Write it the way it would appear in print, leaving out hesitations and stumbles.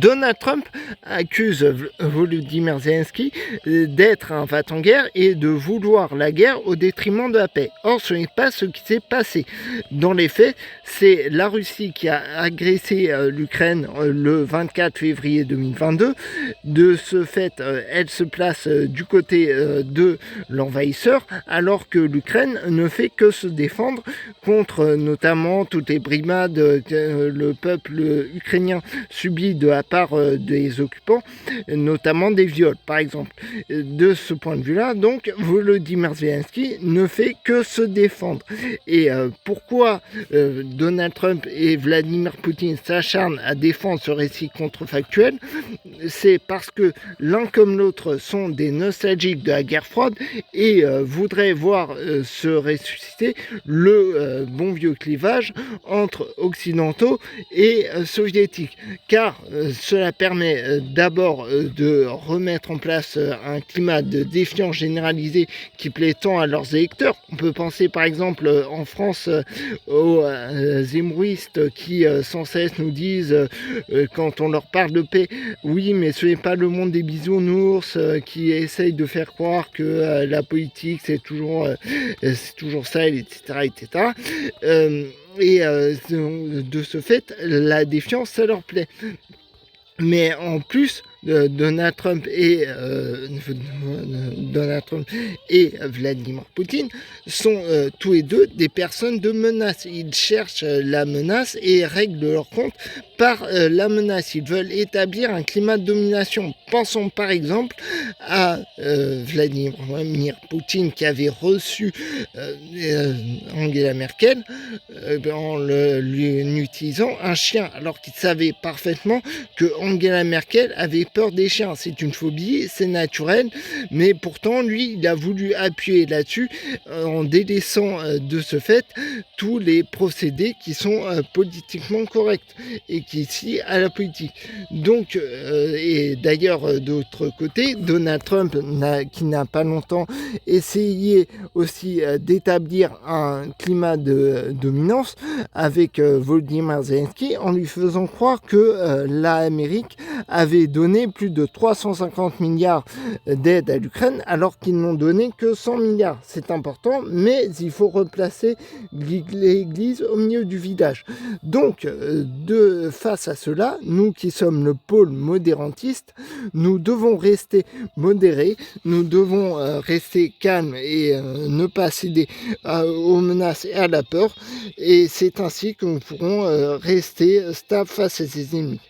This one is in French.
Donald Trump accuse Volodymyr Zelensky d'être un va-t-en-guerre et de vouloir la guerre au détriment de la paix. Or, ce n'est pas ce qui s'est passé. Dans les faits, c'est la Russie qui a agressé l'Ukraine le 24 février 2022. De ce fait, elle se place du côté de l'envahisseur, alors que l'Ukraine ne fait que se défendre contre notamment toutes les brimades que le peuple ukrainien subit de la part des occupants, notamment des viols par exemple. De ce point de vue-là, donc, Volodymyr Zelensky ne fait que se défendre. Et pourquoi Donald Trump et Vladimir Poutine s'acharnent à défendre ce récit contrefactuel? C'est parce que l'un comme l'autre sont des nostalgiques de la guerre froide et voudraient voir se ressusciter le bon vieux clivage entre occidentaux et soviétiques. Car cela permet d'abord de remettre en place un climat de défiance généralisée qui plaît tant à leurs électeurs. On peut penser par exemple en France aux zémouristes qui sans cesse nous disent quand on leur parle de paix, oui mais ce n'est pas le monde des bisounours, qui essayent de faire croire que la politique c'est toujours ça, etc. etc. Et de ce fait, la défiance, ça leur plaît. Mais en plus, Donald Trump et Vladimir Poutine sont tous les deux des personnes de menace. Ils cherchent la menace et règlent leur compte par la menace. Ils veulent établir un climat de domination. Pensons par exemple à Vladimir Poutine qui avait reçu Angela Merkel en lui utilisant un chien, alors qu'il savait parfaitement que Angela Merkel avait peur des chiens. C'est une phobie, c'est naturel, mais pourtant lui il a voulu appuyer là-dessus en délaissant de ce fait tous les procédés qui sont politiquement corrects et qui ici à la politique. Donc et d'ailleurs d'autre côté, Donald Trump qui n'a pas longtemps essayé aussi d'établir un climat de dominance avec Volodymyr Zelensky en lui faisant croire que l'Amérique avait donné plus de 350 milliards d'aide à l'Ukraine alors qu'ils n'ont donné que 100 milliards. C'est important, mais il faut replacer l'église au milieu du village. Donc, face à cela, nous qui sommes le pôle modérantiste, nous devons rester modérés, nous devons rester calmes et ne pas céder aux menaces et à la peur. Et c'est ainsi que nous pourrons rester stables face à ces ennemis.